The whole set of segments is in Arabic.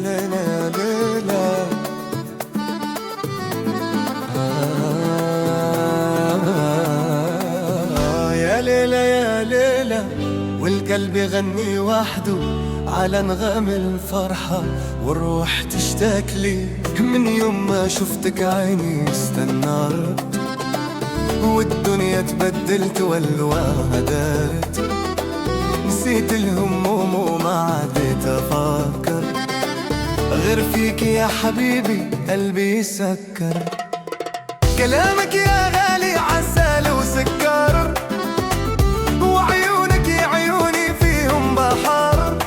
ليلى يا ليلى يا ليلى يا ليلى، والقلب يغني وحده على نغم الفرحة، والروح تشتاق لي من يوم ما شفتك عيني استنارت، والدنيا تبدلت والواها دارت، نسيت الهموم وما عديت أفكر غير فيك يا حبيبي قلبي يسكر. كلامك يا غالي عسل وسكر، وعيونك يا عيوني فيهم بحر،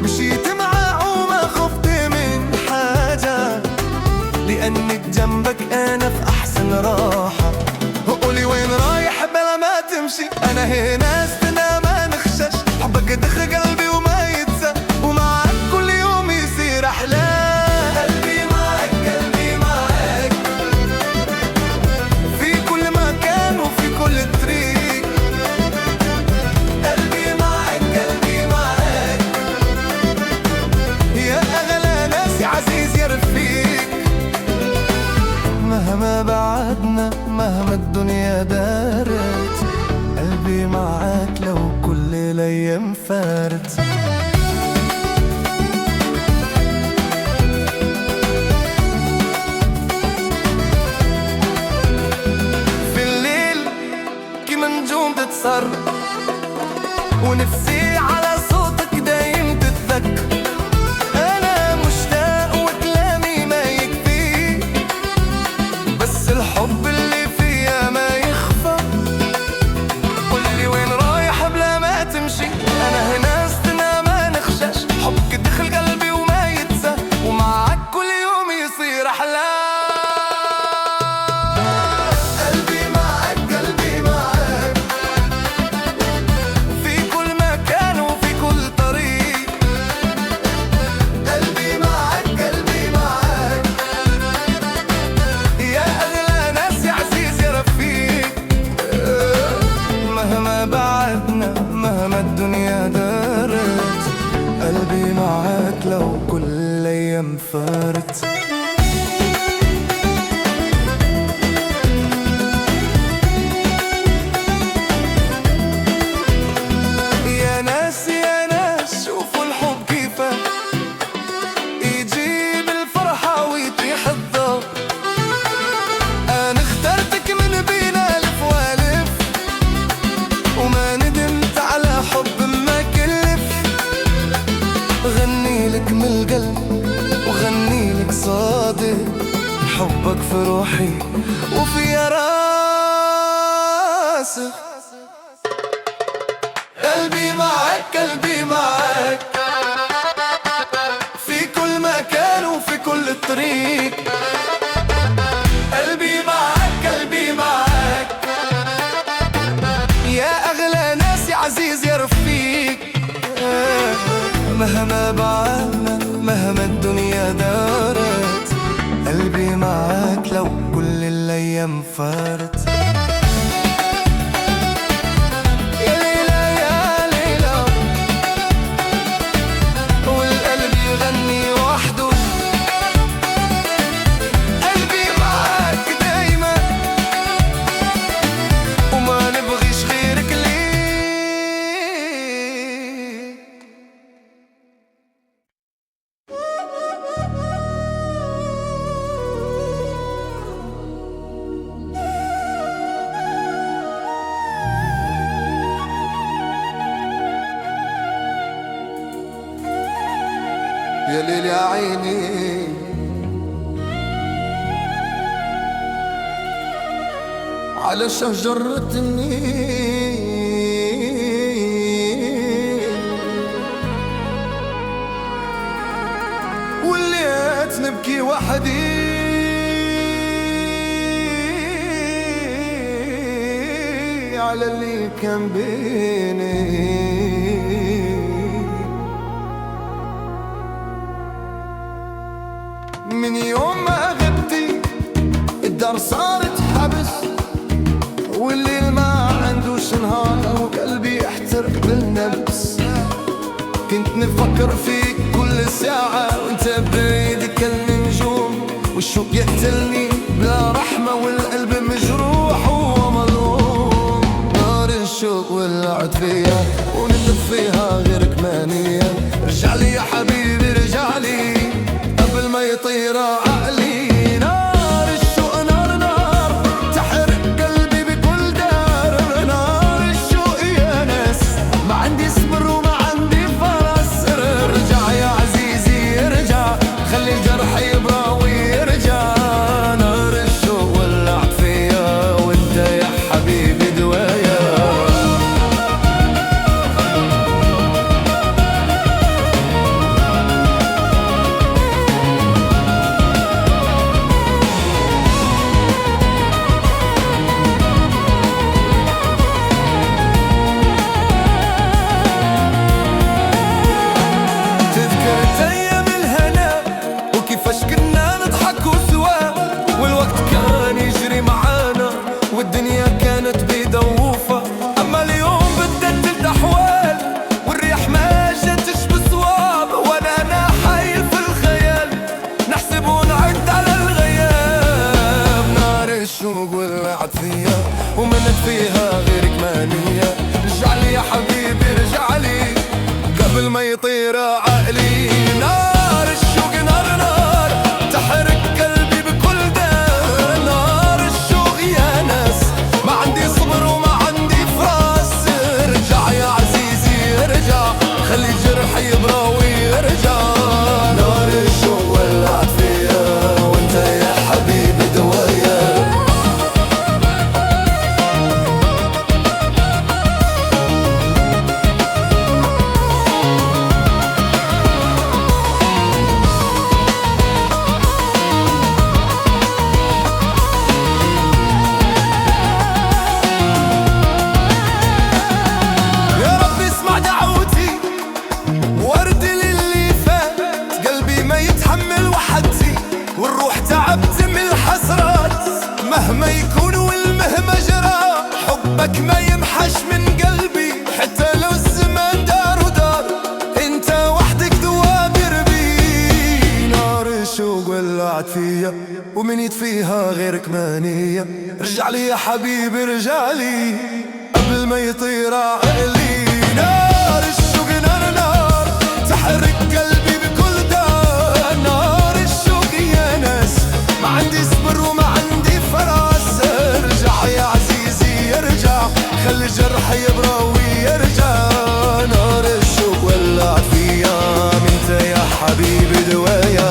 مشيت معاه وما خفت من حاجة، لأنك جنبك أنا في أحسن راحة. وقولي وين رايح بلا ما تمشي، أنا هنا استنى ما نخشش، حبك دخل قلبي وما يتسى، ومعك كل يوم يصير أحلى. قلبي معك قلبي معك، في كل مكان وفي كل طريق. قلبي معك قلبي معك، يا أغلى ناس يا عزيز يا رفيق. مهما بعدنا مهما الدنيا دارت، قلبي معاك لو كل الأيام فارت. في الليل كيما نجوم تتسرب، ونفسي على صوتك دايم تتذكر. أنا مشتاق وكلامي ما يكفي، بس الحب اللي فيا ما يخفى. قولي وين رايح بلا ما تمشي، أنا هنا استنى ما نخشش، حبك دخل قلبي وما يتسى، ومعك كل يوم يصير أحلى. قلبي معك قلبي معك، في كل مكان وفي كل طريق. قلبي معك قلبي معك، يا أغلى ناس يا عزيز يا رفيق. مهما بعدنا مهما الدنيا دارت، قلبي معاك لو كل الأيام فارت. يا ناس يا ناس شوفوا الحب كيفه يجيب الفرحة ويطيح الضوء. أنا اخترتك من بين ألف وألف، وما ندمت على حب ما كلف. غني لك من القلب وغني لك صادق، حبك في روحي وفي راسي. قلبي معك قلبي معك، في كل مكان وفي كل طريق. قلبي معك قلبي معك، يا أغلى ناس يا عزيز يا رفيق. مهما بعدنا مهما الدنيا دارت، قلبي معاك لو كل الأيام فارت. يا ليلى يا ليلى، والقلب يغني وحده. قلبي معاك دايما، وما نبغيش غيرك ليه. يا ليل يا عيني، على شجرة النيل، وليت نبكي وحدي على اللي كان بيني. من يوم ما غبتي الدار صارت حبس، والليل ما عندوش نهار، وقلبي احترق بالنفس. كنت نفكر فيك كل كل ساعة وانت بعيد كالنجوم، والشوق يقتلني بلا رحمة والقلب مجروح ومظلوم. نار الشوق ولعت فيا ونزف فيها غيرك مانية. رجع لي يا حبيبي رجع لي قبل ما يطير عقلي. نار الشوق نار نار تحرق قلبي بكل دار. نار الشوق يا ناس ما عندي صبر وما عندي فرس. ارجع يا عزيزي ارجع خلي الجرح يبرى ويرجع. نار الشوق ولعت فيا وانت يا حبيبي دوايا. والدنيا كانت بدوفة، أما اليوم بدلت الأحوال والرياح ما جاتش بصواب. وأنا حايل في الخيال نحسب ونعد على الغياب. نار الشوق ولعت فيا ومنت فيها غيرك مانية. رجع لي يا حبيبي رجع لي قبل ما يطير عقلي. نار الشوق نار نار تحرق قلبي بكل دار. نار الشوق يا ناس ما عندي صبر وما عندي فراس. ارجع يا عزيزي ارجع خلي الجرح يبرى ويرجع. نار الشوق ولعت فيا وانت يا حبيبي دوايا. والروح تعبت من الحسرات مهما يكون والمهما جرى. حبك ما يمحش من قلبي حتى لو الزمان دار ودار. انت وحدك دوابر بي. نار الشوق ولعت فيا ومن يطفيها غيرك مانية. رجع لي يا حبيبي رجع لي قبل ما يطير عقلي. نار الشوق نار نار تحرق قلبي بكل دار. نار الشوق يا ناس ما عندي صبر وما عندي فراس. ارجع يا عزيزي ارجع خلي الجرح يبرى ويرجع. نار الشوق ولعت فيا انت يا حبيبي دوايا.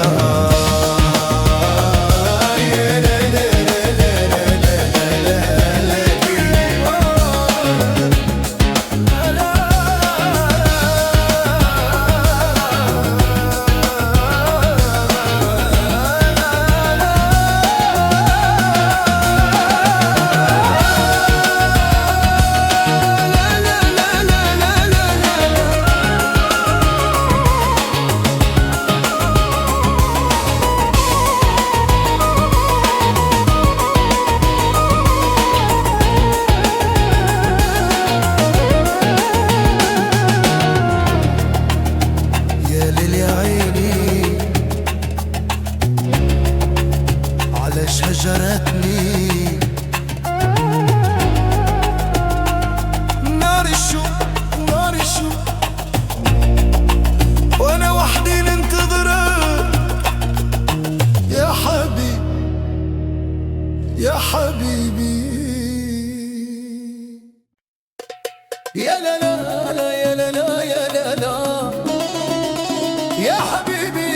هجرتني نار الشوق نار الشوق وانا وحدي ننتظرك يا حبيبي يا حبيبي. يا لا لا لا يا لا لا يا لا لا يا حبيبي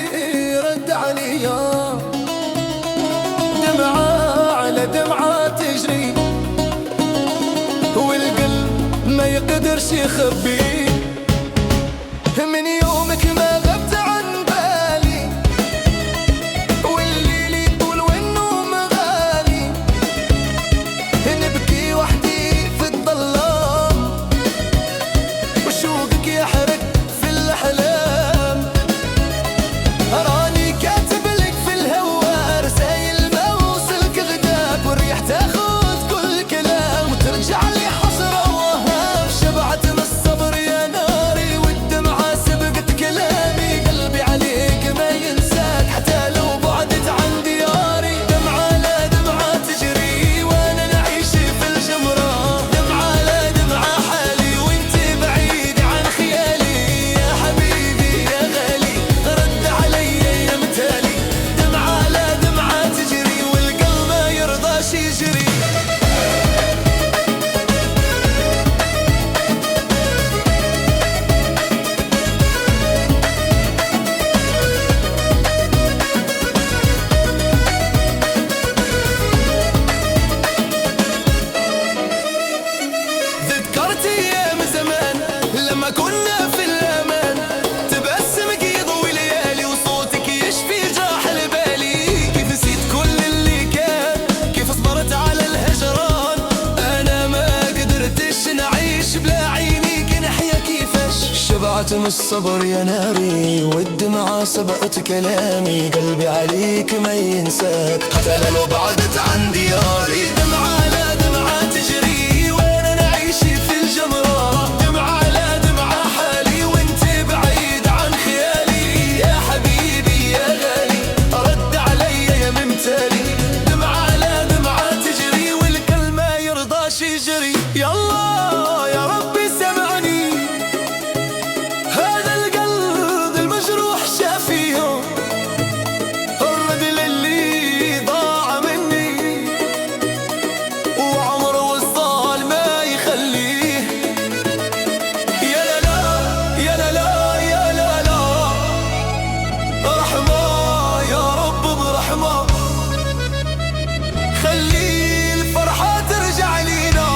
رد عليا. دمعة على دمعة تجري والقلب ما يقدرش يخبي. من يومك ما غبت عن بالي والليل يطول والنوم غالي. نبكي وحدي في الظلام وشوقك يحرق في الأحلام. راني كاتب لك في الهوا رسايل والريح تاخذ كل كلام وترجع لي حسرة ووهام. شبعت من الصبر خاتم الصبر يا ناري، والدمعة سبقت كلامي، قلبي عليك ما ينساك حتى لو بعدت عن دياري. دمعة على دمعة تجري وانا نعيش في الجمرة، دمعة على دمعة حالي وانت بعيد عن خيالي. يا حبيبي يا غالي رد علي يا ممتالي، دمعة على دمعة تجري والقلب ما يرضاش يجري. يلا يا ربي سمعني، هذا القلب المجروح شافيه، الرد للي ضاع مني وعمره وصال ما يخليه. يا لا لا يا لا لا يا لا لا، رحمة يا رب برحمة، خلي الفرحة ترجع لينا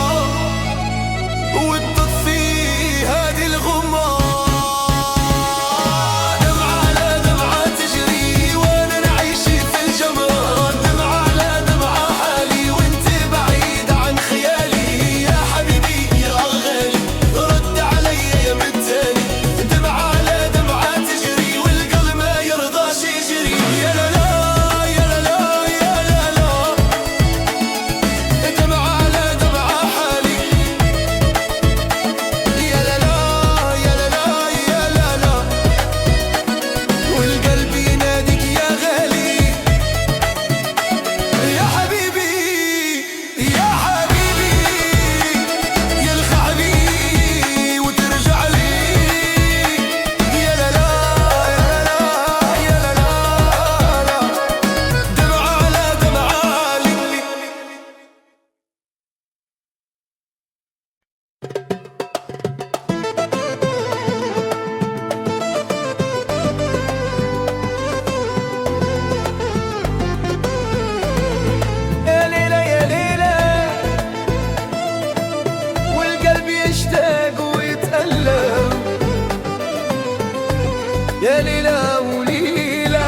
وتطفي هذه الغمة. دمعة على دمعة تجري وانا نعيش في الجمرة، دمعة على دمعة حالي وانت بعيد عن خيالي. يا حبيبي يا غالي رد علي يا متاني، دمعة على دمعة تجري والقلب ما يرضاش يجري. يا لا لا يا لا لا يا لا لا، دمعة على دمعة حالي. يا لا لا يا لا لا يا لا لا، والقلب يناديك يا غالي. يا حبيبي يا حبيبي يلخع لي وترجع لي. يا لا لا يا لا لا يا لا لا، دمعة على دمعة حالي. يا ليلى يا ليلى، والقلب يشتاق ويتألم. يا ليلى وليلى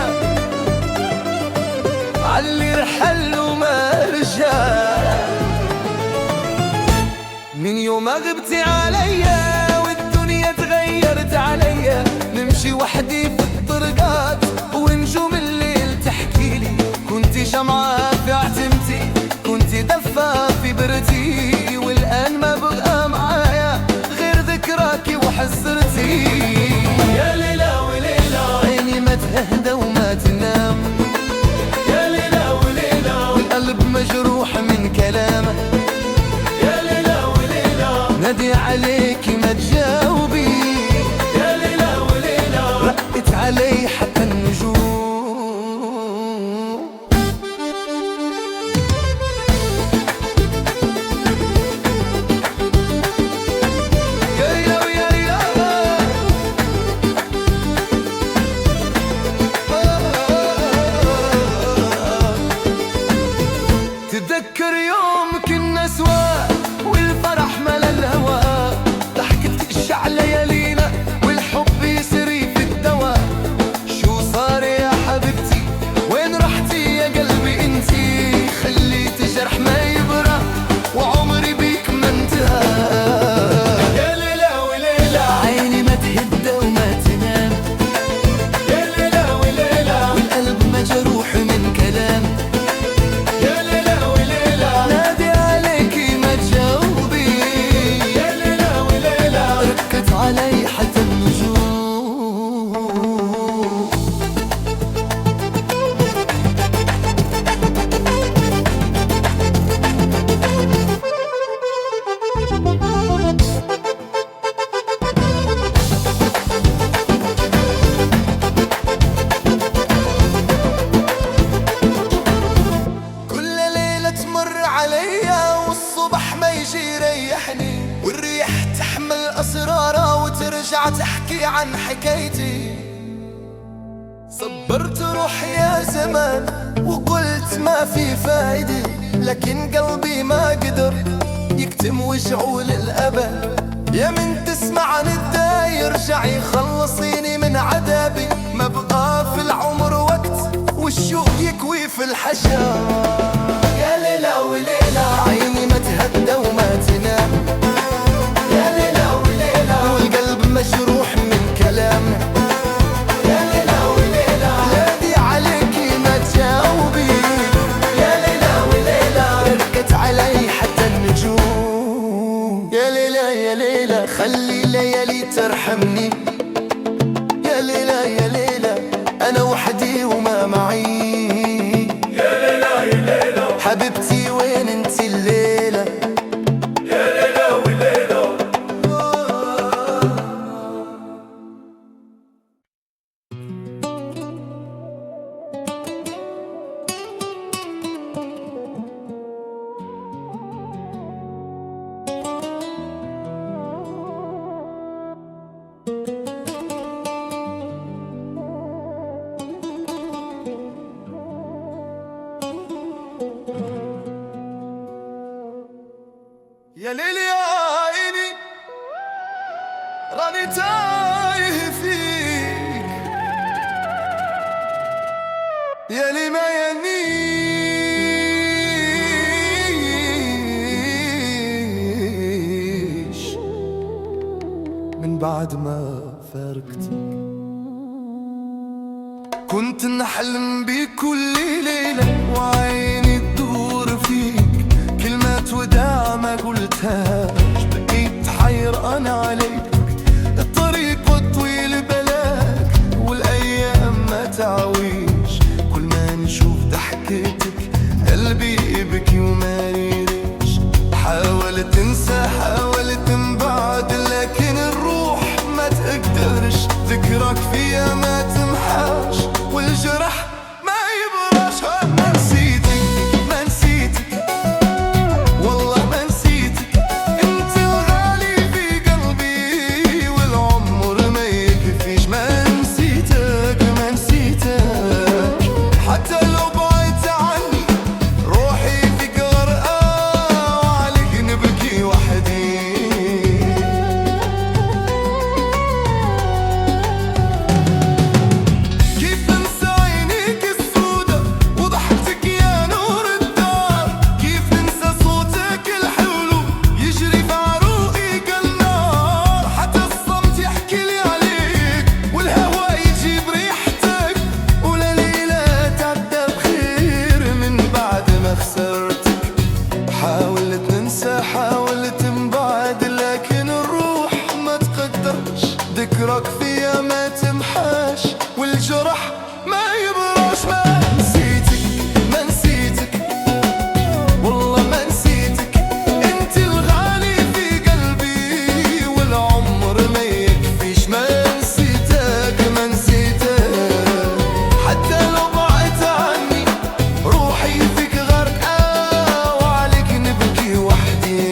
عاللي رحل وما رجع، من يوم ما غبتي عليا والدنيا تغيرت عليا. نمشي وحدي في الطرقات ونجوم الليل تحكيلي، كنتي شمعة في عتمتي، كنتي دفا في بردي، والآن ما بقى معايا غير ذكراكي وحسرتي. يا ليلى وليلى عيني ما تهدى وما تنام، يا ليلى وليلى والقلب مجروح من كلامه. يا ليلى وليلى نادي عليكي ما تجاوبي، يا ليلى وليلى رقت علي حتى النجوم. يا ليلى ويا ليلى تتذكر يوم كنا سوا والفرح ملا الهوى، ضحكت الشعل ليالينا والحب يسري في الدواء. شو صار يا حبيبتي وين رحتي يا قلبي انتي، خليت جرح ما يبرى وعمري بيك ما انتهى. يا ليلى وليلى عيني ما تهدى وما تنام، يا ليلى وليلى والقلب مجروح من كلام. يا ليلى وليلى نادي عليكي ما تجاوبي، يا ليلى وليلى ركت علي حتى النجوم. كل ليلة تمر عليا والصبح ما يجي يريحني، والريح تحمل أسرارها وترجع تحكي عن حكايتي. صبرت روحي يا زمان وقلت ما في فايدة، لكن قلبي ما قدر يكتم وجعه للأبد. يا من تسمع نداي ارجعي خلصيني من عذابي، ما بقى في العمر وقت والشوق يكوي في الحشا. يا ليلى وليلى عيني ما تهدى وما تنام، يا ليلى وليلى والقلب مجروح من يا ليل يا عيني راني تايه فيك، يا لي ما ينيش من بعد ما فارقتك. كنت نحلم بيك كل ليلة وعيني تدور فيك، كلمات وداع ما قلتهاش بقيت حيران عليك. الطريق طويل بلاك والأيام ما تعويش، كل ما نشوف ضحكتك قلبي يبكي وما يريش. حاولت تنسى حاولت تنبعد لكن الروح ما تقدرش، ذكرك فيها ما تمحاش والجرح ما يبراش. ما نسيتك ما نسيتك والله ما نسيتك، انت الغالي في قلبي والعمر ما يكفيش. ما نسيتك ما نسيتك حتى لو بعدت عني، روحي فيك غرقة وعليك نبكي وحدي. كيف ننسى عينيك السودا وضحكتك يا نور الدار، كيف ننسى صوتك الحلو يجري في عروقي كالنار. حتى الصمت يحكي لي عليك والهوا يجيب ريحتك، ولا ليلة تعدى بخير من بعد ما خسرتك. حاولت ننسى حاولت نبعد لكن الروح ما تقدرش، ذكرك فيها ما تمحاش والجرح ما يبراش. ما نسيتك ما نسيتك والله ما نسيتك، انت الغالي في قلبي والعمر ما يكفيش. ما نسيتك ما نسيتك حتى لو بعدت عني، روحي فيك غرقة وعليك نبكي وحدي.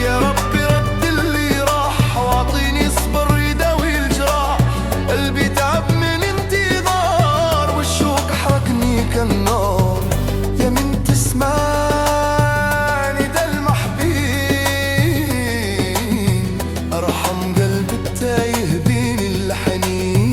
يا ربي رد اللي راح واعطيني صبر يداوي الجراح، قلبي تعب من انتظار والشوق حرقني كالنار. يا من تسمعني ده المحبين، ارحم قلبي التايه بين الحنين.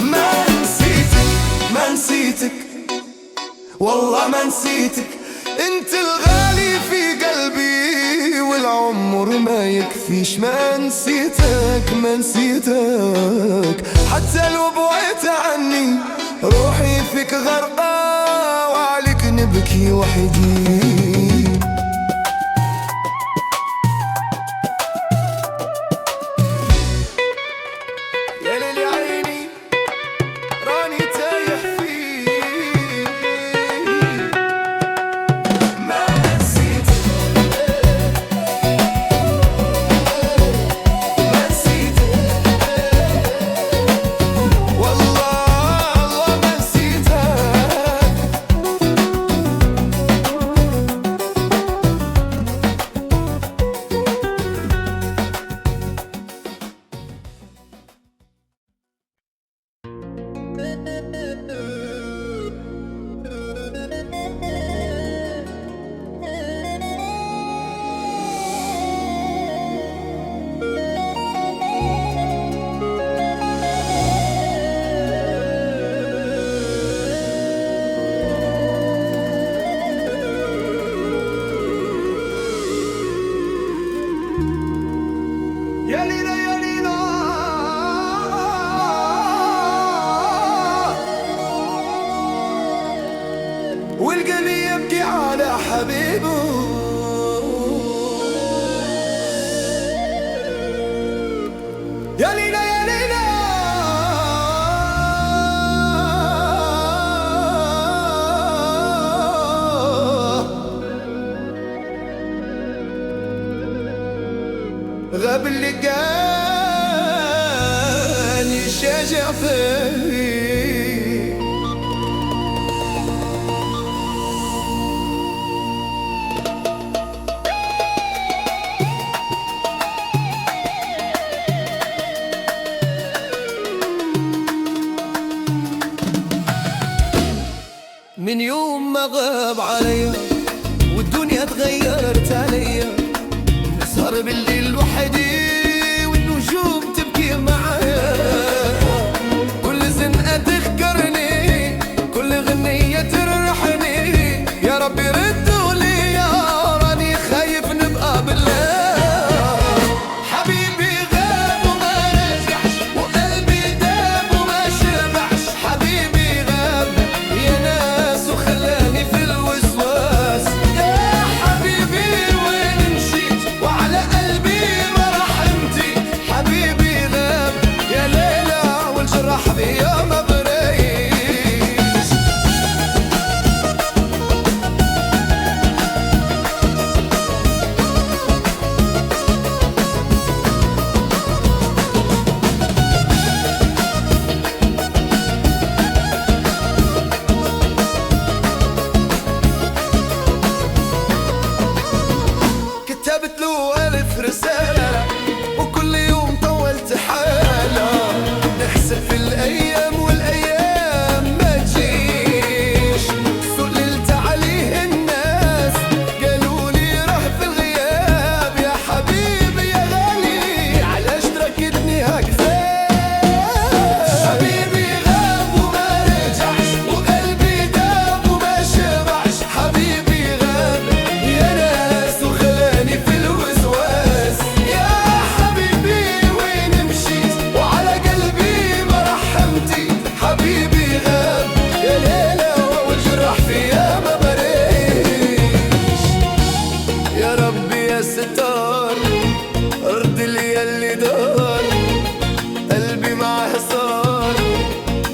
ما نسيتك ما نسيتك والله ما نسيتك، انت الغالي في قلبي والعمر ما يكفيش. ما نسيتك ما نسيتك حتى لو بعدت عني، روحي فيك غرقة وعليك نبكي وحدي. يا ليل يا عيني راني تايه فيك، ما نسيتك ما نسيتك والله ما نسيتك. غاب اللي كان يشجع فيه. من يوم ما غاب عليا والدنيا تغيرت عليا، نسهر بالليل وحدي والنجوم تبكي معايا، كل زنقة تذكرني كل غنية ترحني، يا ربي ردوا لي يا راني خايف نبقى بالله. حبيبي غاب وما رجعش وقلبي داب وما شبعش، حبيبي غاب يا ناس وخلاني في الوسواس، يا حبيبي وين مشيت وعلى قلبي ما رحمتي، حبيبي غاب يا ليلى والجراح فيا ما بريش. كتبت له 1000 رسالة وكل يوم طولت حالة، نحسب في الأيام والأيام ما تجيش، سئلت عليه الناس قالوا لي راه في الغياب، يا حبيبي يا غالي علاش تركدني هكذا. حبيبي غاب وما رجعش وقلبي داب وما شبعش، حبيبي غاب يا ناس وخلاني في الوسواس، يا حبيبي وين مشيت وعلى قلبي ما رحمتي، حبيبي غاب يا ليلى والجراح فيا ما بريش. يا ربي يا ستار رد لي اللي دار، قلبي معاه صار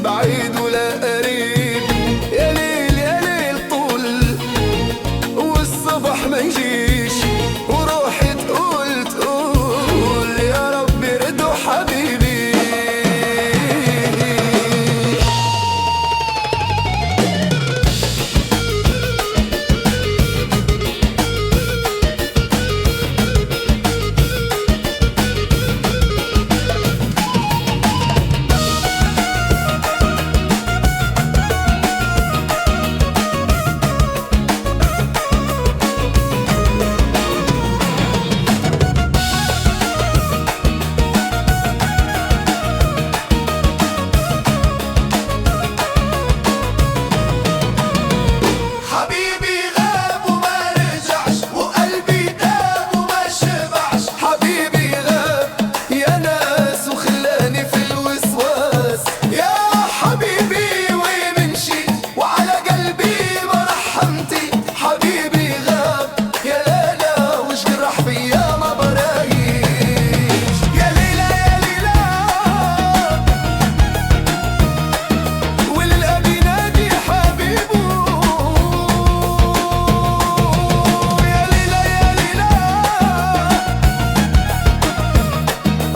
بعيد ولا قريب، يا ليل يا ليل طول والصبح ما يجيش، وروحي تقول تقول يا ربي ردوا حبيبي. حبيبي غاب وما رجعش وقلبي داب وما شبعش، حبيبي غاب يا ناس وخلاني في الوسواس، يا حبيبي وين مشيت وعلى قلبي ما رحمتي، حبيبي غاب يا ليلى وجراح فيا ما برايش. يا ليلى يا ليلى والقلب ينادي حبيبه، يا ليلى يا ليلى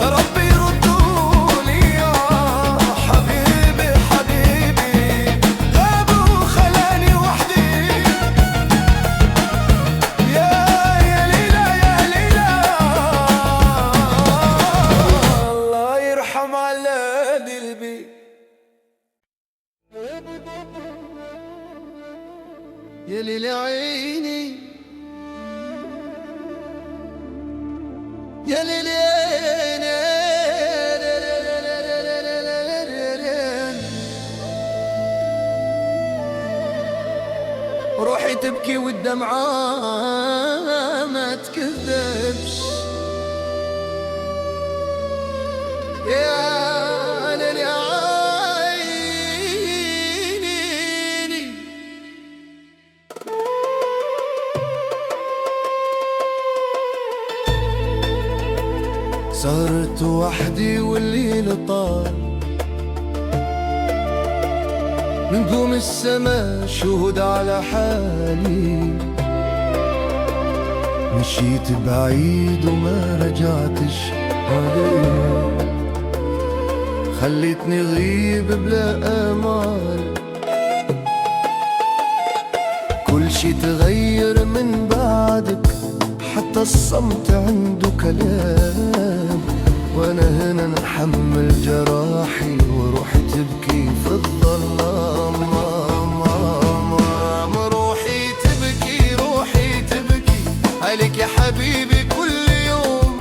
ربي يردوا لي يا حبيبي، حبيبي غاب وخلاني وحدي، يا ليلى يا ليلى الله يرحم على قلبي. يا ليلى عيني يا ليلى روحي تبكي والدمعة ما تكذبش، يا ليلى عيني صرت وحدي والليل طال، نجوم السما شهود على حالي، مشيت بعيد وما رجعتش عليه، خليتني غيب بلا امال. كل شي تغير من بعدك، حتى الصمت عنده كلام. وانا هنا نحمل جراحي وروحي تبكي في الظلام. روحي تبكي روحي تبكي عليك يا حبيبي كل يوم.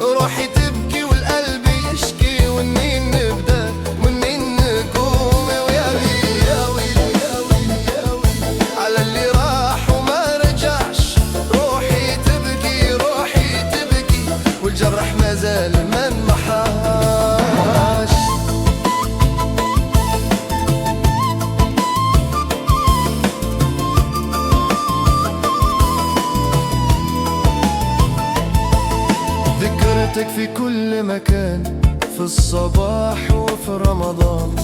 روحي تبكي والقلب يشكي، ومنين نبدا ومنين نقوم. ويا ويلي يا ويلي يا ويلي يا ويلي على اللي راح وما رجعش. روحي تبكي روحي تبكي والجرح ما زال ما انمحاش. ذكرتك في كل مكان، في الصباح وفي رمضان.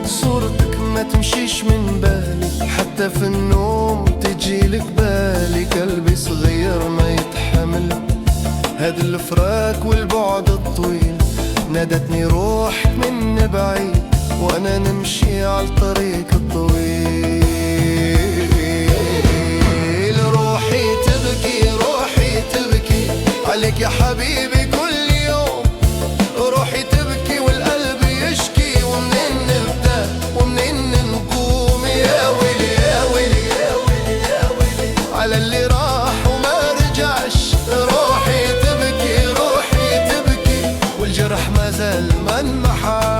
صورتك ما تمشيش من بالي، حتى في النوم تجيلك بالي. قلبي صغير ما يتحمل هاد الفراق والبعد الطويل. نادتني روحك من بعيد وانا نمشي على الطريق الطويل. روحي تبكي روحي تبكي عليك يا حبيبي كل يوم. روحي تبكي والقلب يشكي، ومنين نبدا ومنين نقوم. يا ويلي يا ويلي يا ويلي يا ويلي على اللي راح وما رجعش. روحي تبكي روحي تبكي والجرح ما زال ما انمحاش.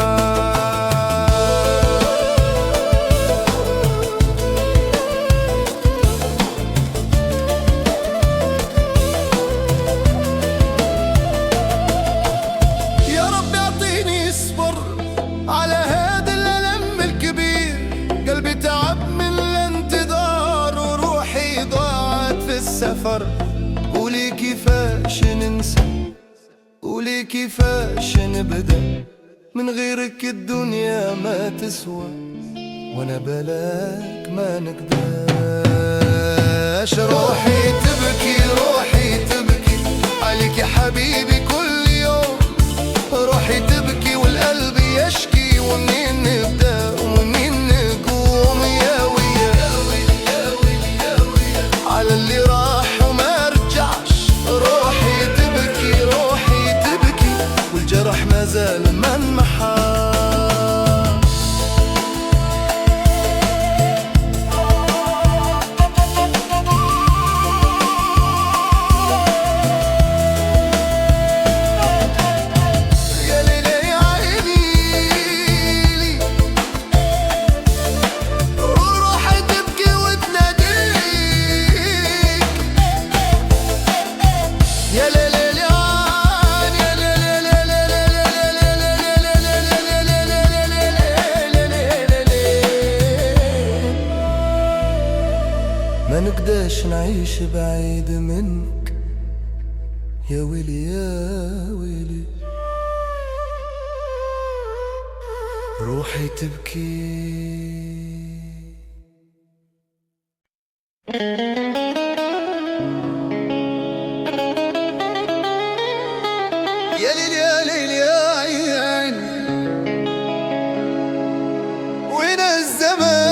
على هذا الألم الكبير، قلبي تعب من الانتظار وروحي ضاعت في السفر. قولي كيفاش ننسى قولي كيفاش نبدأ، من غيرك الدنيا ما تسوى وانا بلاك ما نقداش. روحي تبكي روحي تبكي عليك يا حبيبي كل يوم. روحي تبكي والقلب يشكي، ومنين نبدا ومنين نقوم. يا ويلي يا ويلي يا ويلي يا ويلي على اللي راح وما رجعش. روحي تبكي روحي تبكي والجرح ما زال ما انمحاش. ما نقداش نعيش بعيد منك. يا ويلي يا ويلي روحي تبكي. يا ليل يا ليل يا عين وين الزمان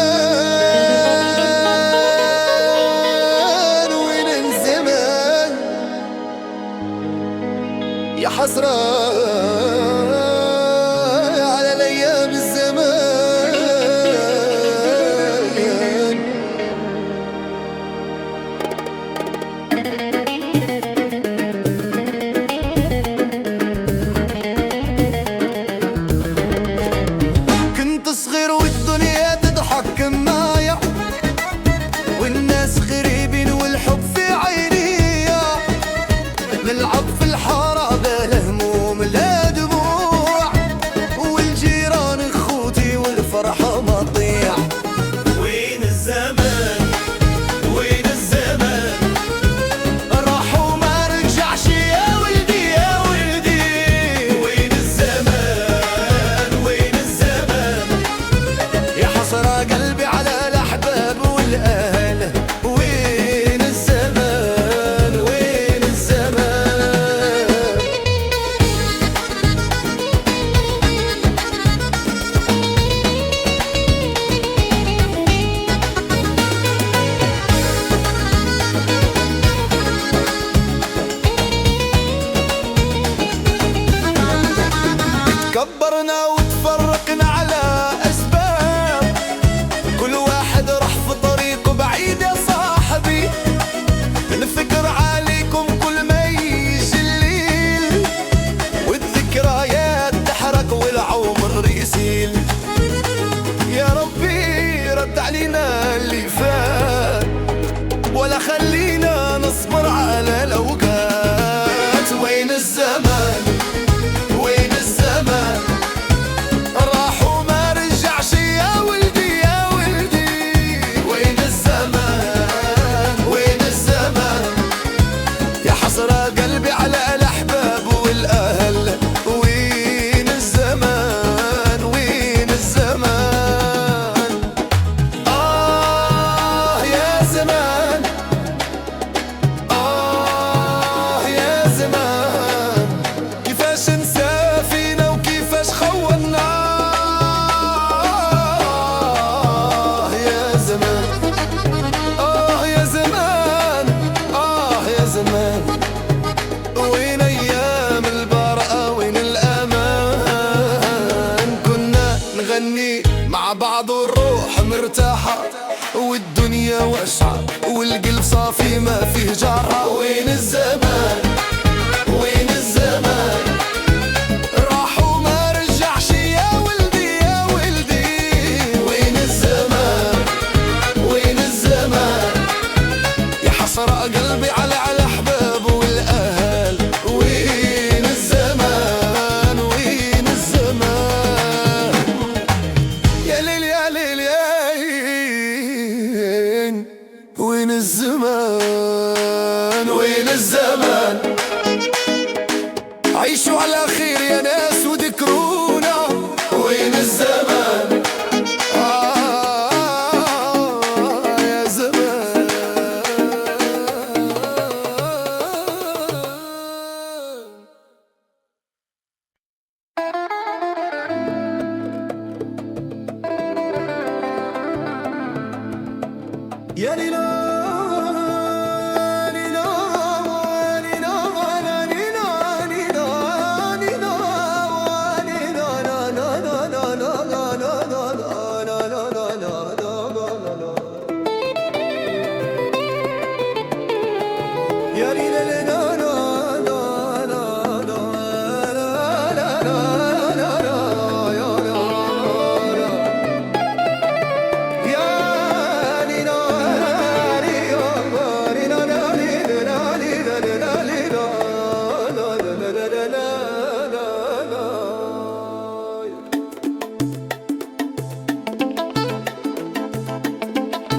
وين الزمان يا حسرة على الأيام الزمان. كنت صغير والدنيا تضحك معايا، والناس غريبين والحب في عينيا. نلعب في الحارة بلا هموم لا ويفقر عليكم كل ما يجي الليل، والذكريات تحرق والعمر يسيل. يا ربي رد علينا اللي فات، ولا خلينا نصبر على الأوقات. وين الزمان وين الزمان، راح وما رجعش يا ولدي يا ولدي. وين الزمان وين الزمان، يا حسرة قلبي على الأحباب والأهل. وين الزمان وين الزمان، يا زمان، يا زمان. كيفاش نسى فينا وكيفاش خولنا، يا زمان، يا زمان، يا زمان. وين أيام البراءة وين الأمان، كنا نغني مع بعض والروح مرتاحة، والدنيا واسعة والقلب صافي ما فيه جرة. وين الزمان وين الزمان، راح وما رجعش يا ولدي يا ولدي. وين الزمان وين الزمان، يا حسرة قلبي على الأحباب والأهل. وين الزمان وين الزمان، يا ليل يا ليل يا عين. وين الزمان وين الزمان، عيشوا على خير يا ناس وذكرونا. وين الزمان، يا زمان. يا ليلا ليلا ليلا ليلا ليلا ليلا ليلا لا لا لا لا لا لا لا لا لا لا لا. يا ليلا ليلا لا لا لا لا لا لا لا لا يا لا. يا ليلا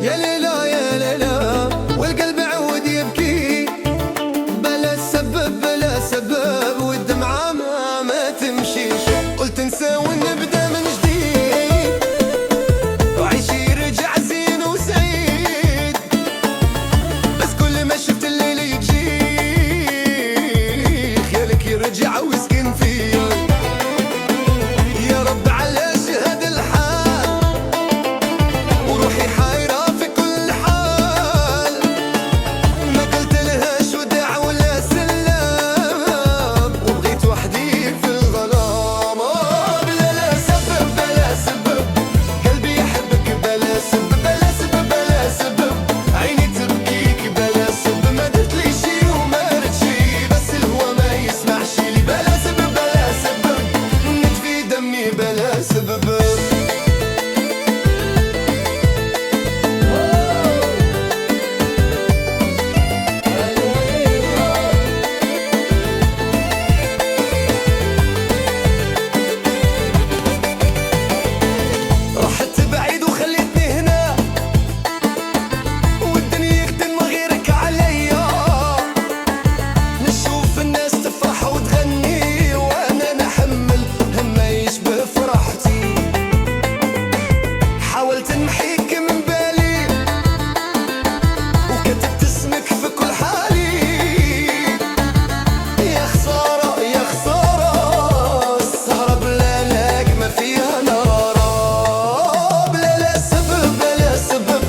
يا ليلا يا ليلا، والقلب عود يبكي بلا سبب بلا سبب، والدمعة ما تمشيش. قلت نسى ونبدا من جديد، وعيشي يرجع زين وسعيد. بس كل ما شفت الليل يجي خيالك يرجع ويسكن فيا. يا رب علاش هذا الحال، وروحي حايرة في كل حال. ما قلت لهاش وداع ولا سلام، وبغيت وحدي في الظلام. بلا لا سبب بلا سبب، قلبي يحبك بلا سبب بلا سبب بلا سبب. عيني تبكيك بلا سبب، ما درت لي شي وما درت شي، بس الهوى ما يسمعش لي. بلا سبب بلا سبب، نطفي دمي بلا سبب. رحت بعيد وخليتني هنا، والدنيا يخدم غيرك عليا. نشوف الناس تفرح وتغني، وانا نحمل هم ما يشبه فرحتي. حاولت نمحيك من بالي، وكتبت اسمك في كل حالي. يا خسارة يا خسارة، السهرة بلا لاق ما فيها نارة. بلا لا سبب بلا سبب،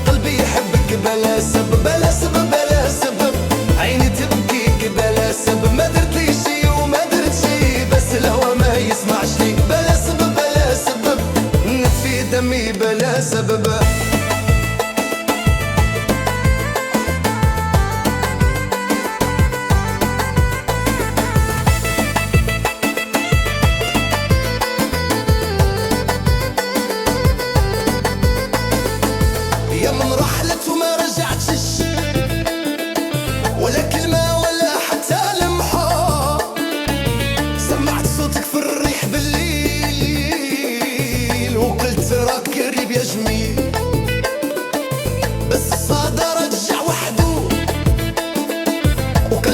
قلبي يحبك بلا سبب بلا سبب بلا سبب. عيني تبكيك بلا سبب، ما درت لي شي وما درت شي، بس الهوى ما يسمعش لي. بلا سبب بلا سبب، نطفي دمي بلا سبب.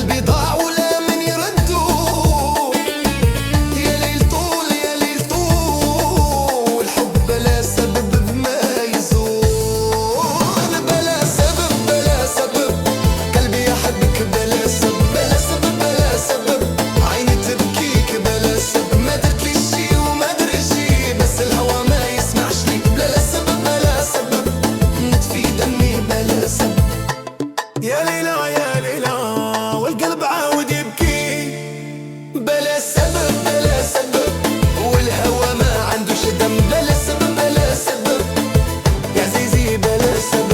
قلبي ضاع ولا من يردو. يا ليل طول يا ليل طول، الحب بلا سبب ما يزول. بلا سبب بلا سبب، قلبي يحبك بلا سبب بلا سبب بلا سبب. عيني تبكيك بلا سبب، ما درتلي شي وما دري شي، بس الهوى ما يسمعش لي. بلا سبب بلا سبب، نطفي دمي بلا سبب. يا ليلى يا ليلى والقلب عاود يبكي بلا سبب بلا سبب، والهوى ما عندوش دم. بلا سبب بلا سبب يا عزيزي بلا سبب.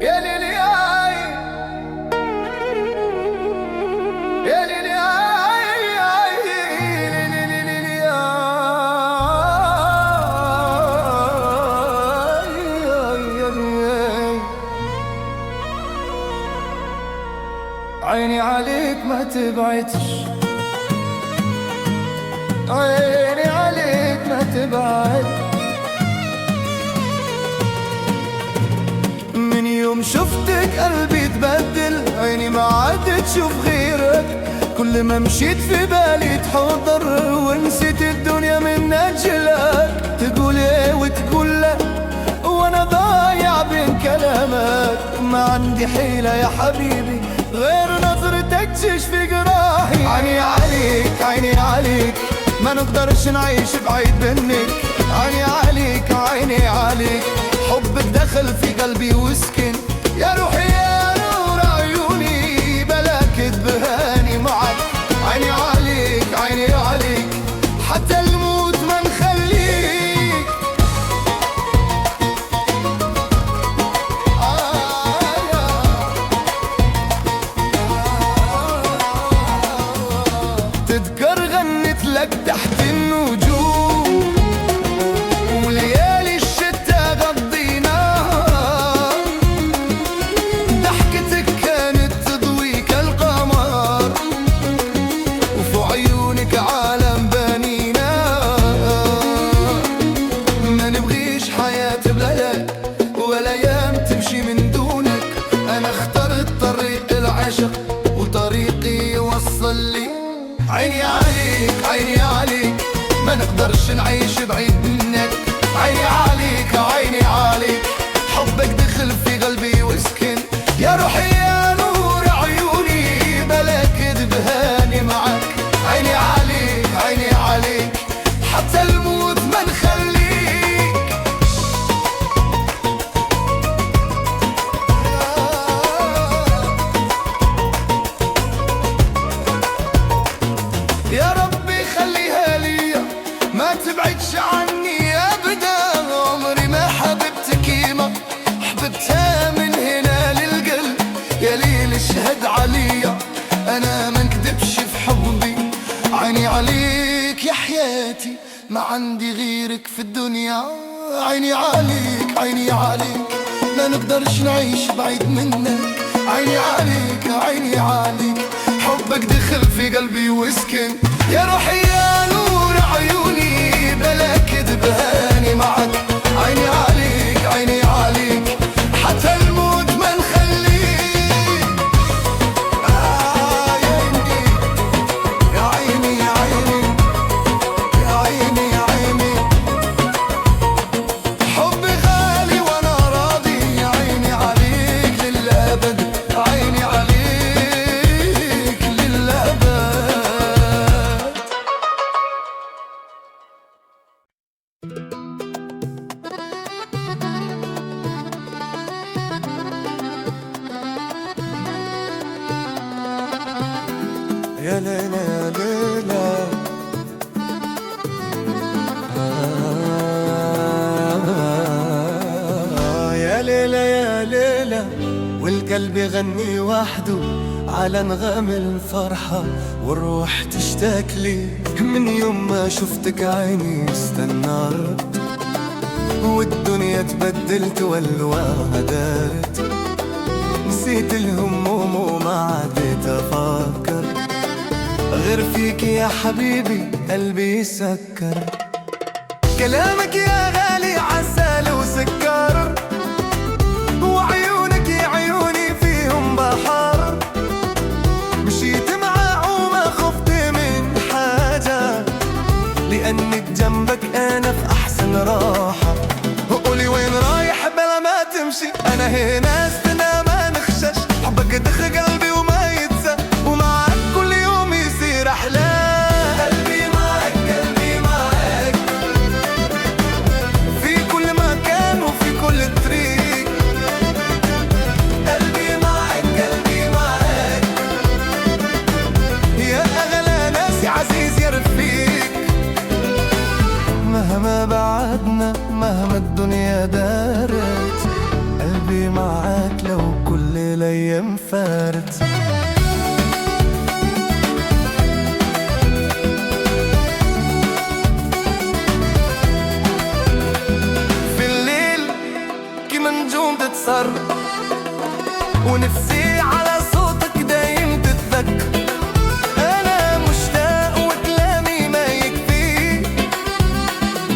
يا ليلي يا ليلي عيني عليك ما تبعدش، عيني عليك ما تبعد. من يوم شفتك قلبي تبدل، عيني ما عاد تشوف غيرك. كل ما مشيت في بالي تحضر، ونسيت الدنيا من أجلك. تقول ايه وتقول لا، وانا ضايع بين كلامك. ما عندي حيلة يا حبيبي غير نظرتك تشفي جراحي. عيني عليك عيني عليك، ما نقدرش نعيش بعيد منك. عيني عليك عيني عليك، حبك دخل في قلبي وسكن. يا روحي يا نور عيوني، بلا كذب هاني معك. عيني عليك عيني عليك، حتى الموت ما نخليك. تذكر غنت لك تحت النجوم، وليالي الشتا قضيناها. ضحكتك كانت تضوي كالقمر، وفي عيونك عالم بنينا. ما نبغيش حياة بلا لك، ولا ايام تمشي من دونك. انا اخترت طريق العشق، وطريقي يوصل لي. عيني عليك عيني عليك، ما نقدرش نعيش بعيد منك. عيني عليك عيني عليك، حبك دخل في قلبي وسكن. يا روحي يا نور عيوني، بلا كذب هاني معك. عيني عليك عيني عليك، حتى الموت ما نخليك. يا ربي خليها ليا، ما تبعدش عني ابدا. عمري ما حببتك يما حببتها من هنا للقلب. يا ليل اشهد عليا، انا ما نكذبش في حبي. عيني عليك يا حياتي، ما عندي غيرك في الدنيا. عيني عليك عيني عليك، ما نقدرش نعيش بعيد منك. عيني عليك عيني عليك، حبك دخل في قلبي وسكن. يا روحي يا نور عيوني، بلا كذب هاني معك. عيني عليك عيني عليك، حتى الموت ما نخليك. يا عيني يا عيني يا عيني يا عيني، حبي غالي وانا راضي. يا عيني عليك للأبد، عيني عليك للأبد. يا ليلى يا ليلى يا ليلى يا ليلى، والقلب يغني وحده على نغم الفرحة، والروح تشتاق لي. من يوم ما شفتك عيني استنارت، والدنيا تبدلت والواها دارت. نسيت الهموم وما عديت افكر غير فيك يا حبيبي، قلبي يسكر. كلامك يا غالي عسل وسكر، وعيونك يا عيوني فيهم بحر. مشيت معاه وما خفت من حاجة، لأنك جنبك أنا في أحسن راحة. وقولي وين رايح بلا ما تمشي، أنا هنا استنى ما نخشش. حبك دخل قلبي وما يتسى، ومعك كل يوم يصير أحلى. قلبي معك قلبي معك، في كل مكان وفي كل طريق. قلبي معك قلبي معك، يا أغلى ناس يا عزيز يا رفيق. مهما بعدنا مهما الدنيا دارت، قلبي معاك لو كل الأيام فارت. في الليل كيما نجوم تتسرب، ونفسي على صوتك دايم تتذكر. أنا مشتاق وكلامي ما يكفي،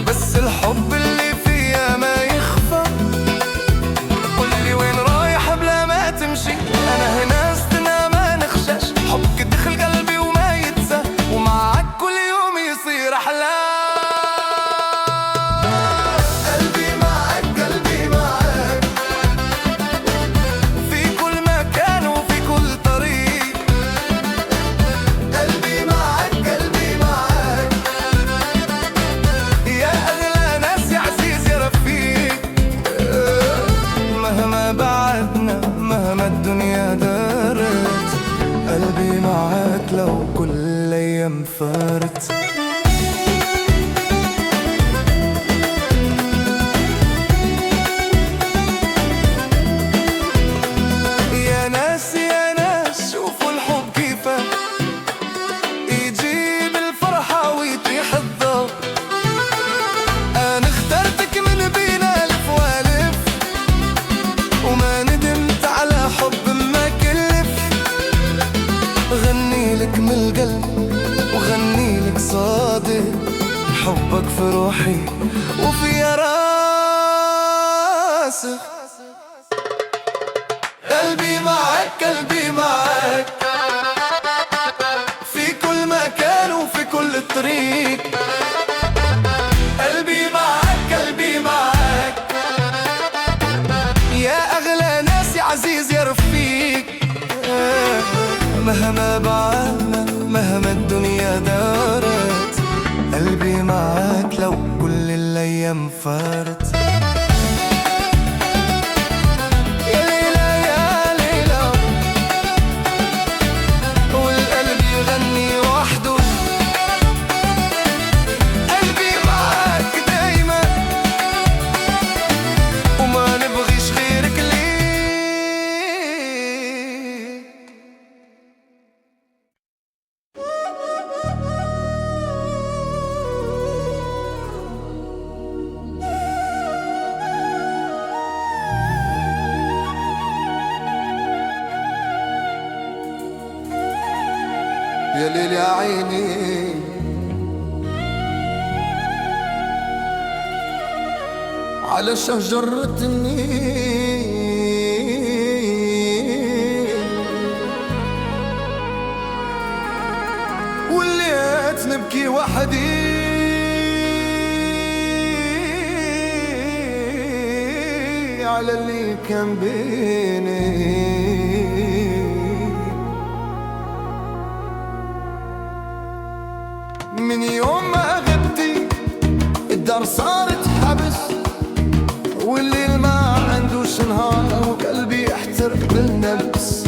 بس الحب اللي فيا ما يخفى. قولي وين رايح بلا ما تمشي، أنا هنا استنى ما نخشش. حبك دخل قلبي وما يتسى، ومعك كل يوم يصير أحلى. قلبي معك قلبي معك، في كل مكان وفي كل طريق. قلبي معك قلبي معك، يا أغلى ناس يا عزيز يا رفيق. مهما بعدنا مهما الدنيا دارت، قلبي معاك لو كل الأيام فارت. يا ناس يا ناس شوفوا الحب كيفه، يجيب الفرحة ويطيح الضوء. أنا اخترتك من بين ألف وألف، وما ندمت على حب ما كلف. غني لك من القلب وغني لك صادق، حبك في روحي وفي راسي. قلبي معك قلبي معك، في كل مكان وفي كل طريق. قلبي معك قلبي معك، يا أغلى ناس يا عزيز يا رفيق. مهما بعدنا مهما الدنيا دارت، قلبي معاك لو كل الأيام فارت. يا ليلى يا ليلى، والقلب يغني وحده. قلبي معاك دايما، وما نبغيش غيرك ليه. يا ليل يا عيني، على شجرة النيل، وليت نبكي وحدي على اللي كان بيني. من يوم ما غبتي الدار صارت حبس، والليل ما عندوش نهار، وقلبي يحترق بالنفس.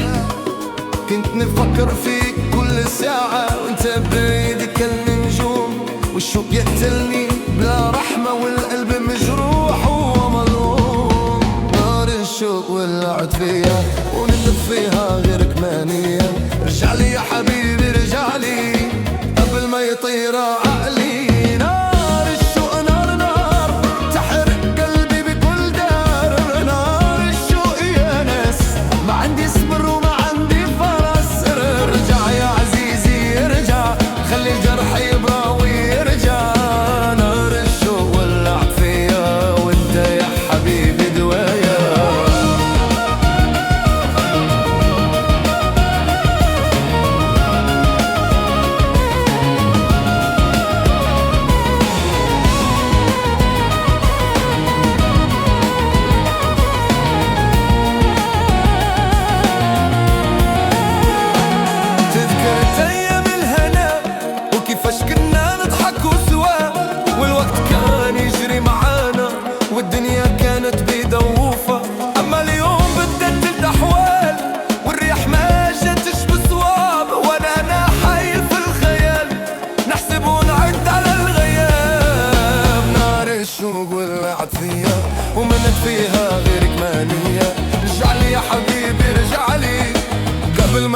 كنت نفكر فيك كل ساعة وانت بعيد كالنجوم، والشوق يقتلني بلا رحمة والقلب مجروح ومظلوم. نار الشوق ولعت فيها ونمت فيها غيرك مانية. رجع لي يا حبيبي رجع لي قبل ما يطير عقلي. نار الشوق نار نار تحرق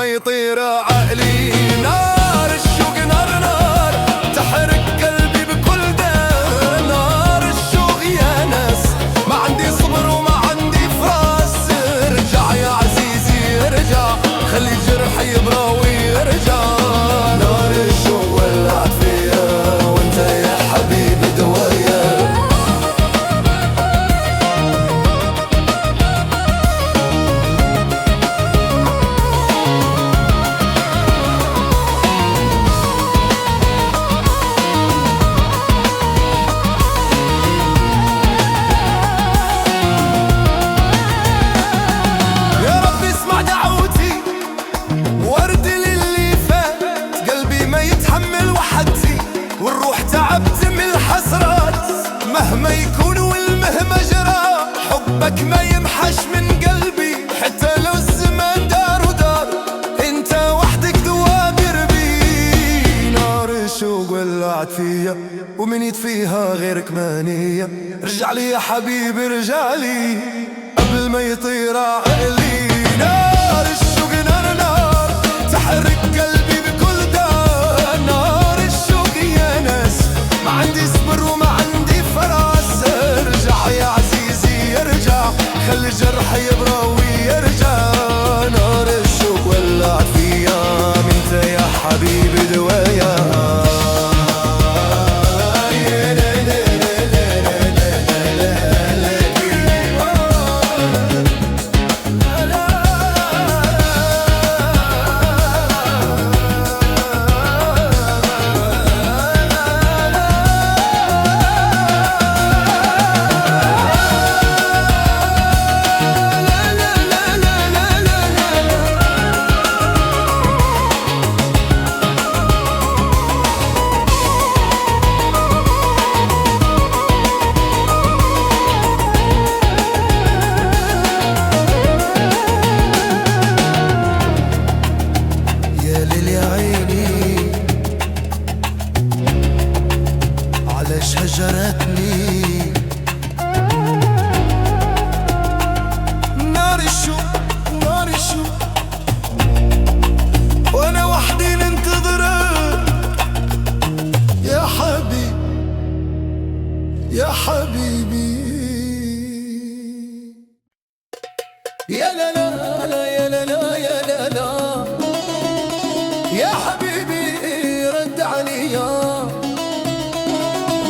ما يطير عقلي. نار الشوق نار نار تحرق قلبي بكل دار. نار الشوق يا ناس ما عندي صبر وما عندي فراس. ارجع يا عزيزي ارجع خلي الجرح يبرى ويرجع. نار الشوق ولعت فيا وانت يا حبيبي دوايا. والروح تعبت من الحسرات مهما يكون والمهما جرى. حبك ما يمحش من قلبي حتى لو الزمان دار ودار. انت وحدك دوابر بي. نار الشوق ولعت فيا ومن يطفيها غيرك مانية. رجع لي يا حبيبي رجع لي قبل ما يطير عقلي. نار الشوق نار نار تحرق قلبي بكل دار. نار الشوق يا ناس ما عندي صبر وما عندي فراس. ارجع يا عزيزي ارجع خلي الجرح يبرى ويرجع. نار الشوق ولعت فيا انت يا حبيبي دوايا. هجرتني نار الشوق نار الشوق وانا وحدي ننتظرك يا حبيبي يا حبيبي. يا لا لا لا يا لا لا يا لا لا يا حبيبي رد علي.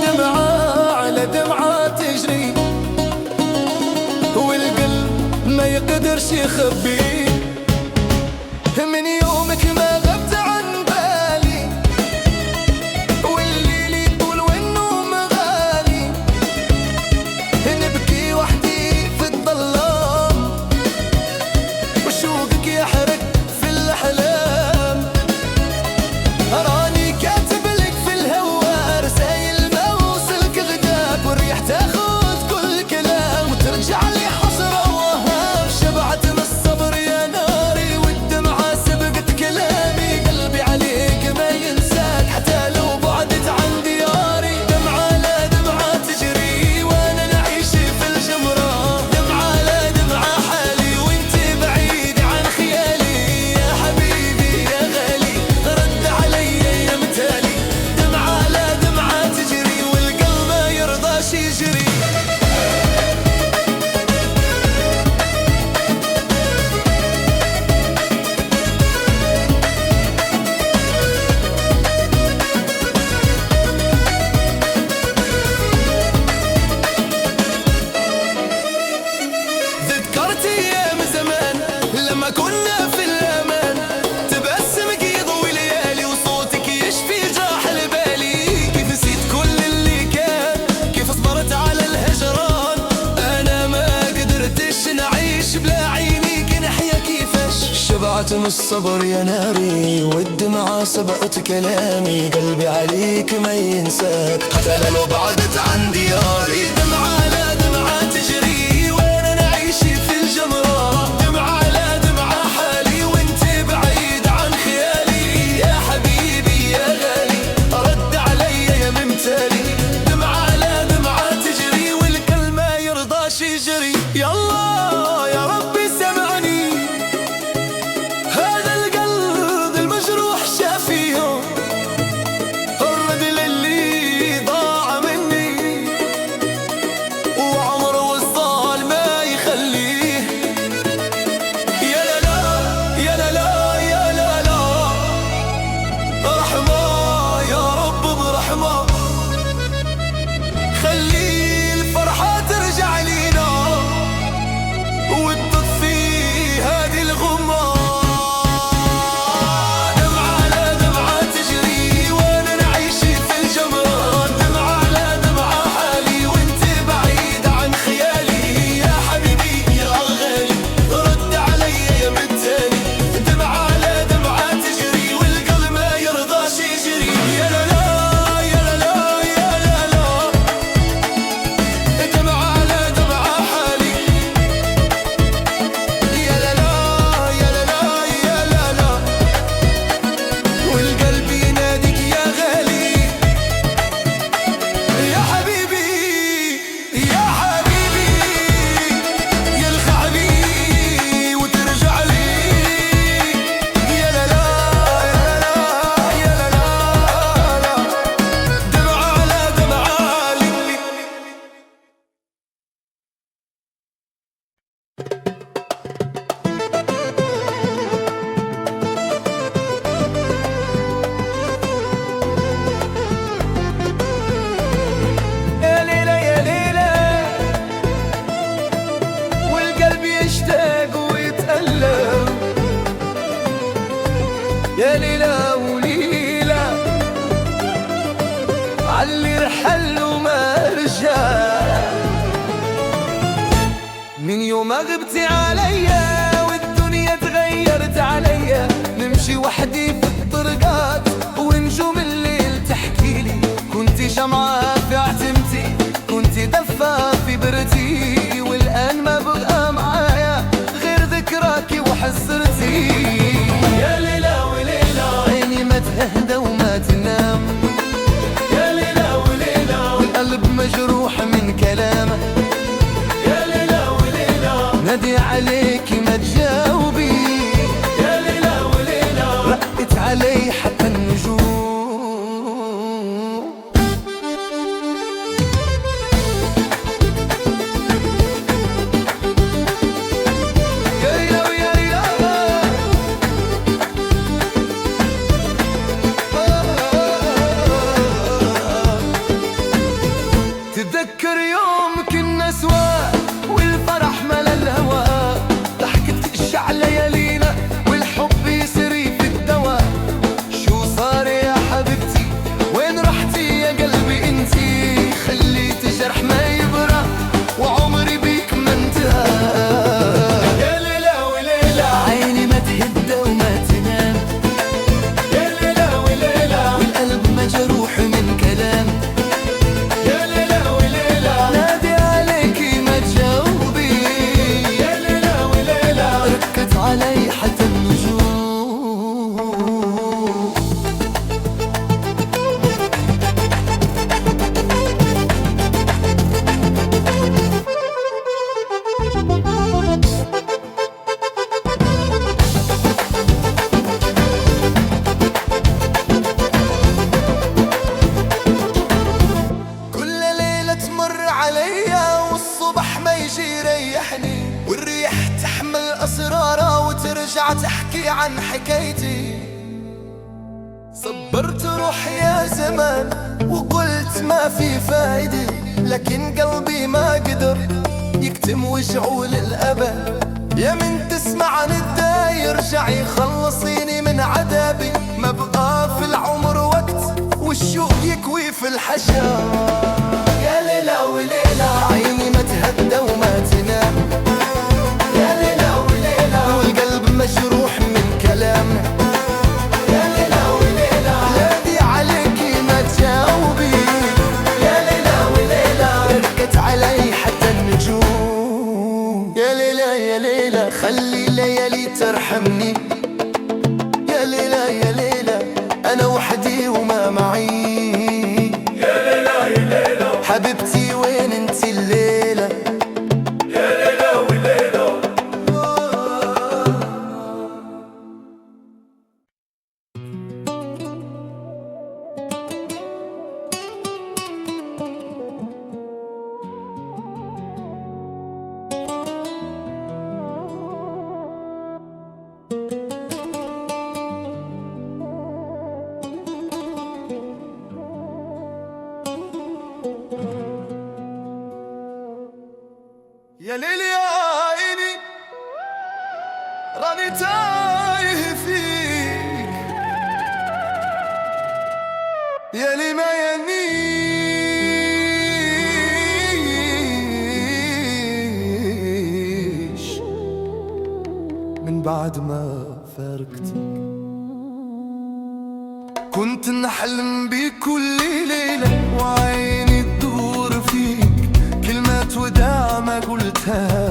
دمعة على دمعة تجري والقلب ما يقدرش يخبي. من يومك ما غبت عن بالي والليل يطول والنوم غالي. نبكي وحدي في الظلام وشوقك يحرق في الأحلام. راني كاتب لك في الهوا رسايل تاخذ كل كلام وترجع لي حسرة وهام. شبعت من الصبر يا ناري والدمعة سبقت كلامي. قلبي عليك ما ينساك حتى لو بعدت عن دياري. دمعة لا دمعة تجري وانا نعيش في الجمرة. دمعة لا دمعة حالي وانت بعيد عن خيالي. يا حبيبي يا غالي رد علي يا متالي. دمعة لا دمعة تجري والقلب ما يرضاش يجري. ذكرت ايام زمان لما كنا في الامان. تبسمك يضوي ليالي وصوتك يشفي جراح البالي. كيف نسيت كل اللي كان كيف صبرت على الهجران. انا ما قدرتش نعيش بلا عينيك نحيا كيفاش. شبعت من الصبر يا ناري والدمعة سبقت كلامي. قلبي عليك ما ينساك حتى لو بعدت عن دياري. دمعة لا دمعة تجري وانا نعيش في الجمرة. دمعة لا دمعة حالي وانت بعيد عن خيالي. يا حبيبي يا غالي رد علي يا ممتالي. دمعة لا دمعة تجري والكل ما يرضاش يجري. يلا يا ربي سمعني هذا القلب يوم غبتي عليا والدنيا تغيرت عليا، نمشي وحدي في الطرقات ونجوم الليل تحكيلي، كنتي شمعة في عتمتي، كنتي دفا في بردي، والآن ما بقى معايا غير ذكراكي وحسرتي. يا ليلى وليلى عيني ما تهدى وما تنام، يا ليلى وليلى والقلب مجروح من كلامك، يا ليلى وليلى نادي عليكي ما تجاوبي، يا ليلى وليلى رقت علي حتى النجوم. تتذكر يوم كنا سوا والفرح ملا الهوا، ضحكت الشعل ليالينا والحب يسري في الدواء، شو صار يا حبيبتي وين رحتي يا قلبي انتي، خليت جرح ما يبرى وعمري بيك ما انتهى. يا ليلى وليلى عيني ما تهدى وما تنام، يا ليلى وليلى والقلب مجروح من كلام، يا ليلى وليلى نادي عليكي ما تجاوبي، يا ليلى وليلى ركت علي حتى النجوم. كل ليلة تمر عليا والصبح ما يجي يريحني، والريح تحمل أسرارها وترجع تحكي عن حكايتي. صبرت روحي يا زمان وقلت ما في فايدة، لكن قلبي ما قدر يكتم وجعه للأبد. يا من تسمع نداي يرجع يخلصيني من عذابي، ما بقى في العمر وقت والشوق يكوي في الحشا. يا ليلى وليلى عيني ما تهدى وما تنام، يا ليلى وليلى والقلب مجروح من كلامنا، يا ليلى وليلى نادي عليكي ما تجاوبي، يا ليلى وليلى ركت علي حتى النجوم. يا ليلى يا ليلى خلي ليالي ترحمني، يا ليلى يا ليلى أنا وحدي وما معي، يا ليلى يا ليلى حبيبتي وين انتي الليلة، يا ليلى وليلى. يا ليل يا عيني راني تايه فيك، يا لي ما ينيش من بعد ما فارقتك. كنت نحلم بيك كل ليلة وعيني تدور فيك، كلمات وداع ما قلتها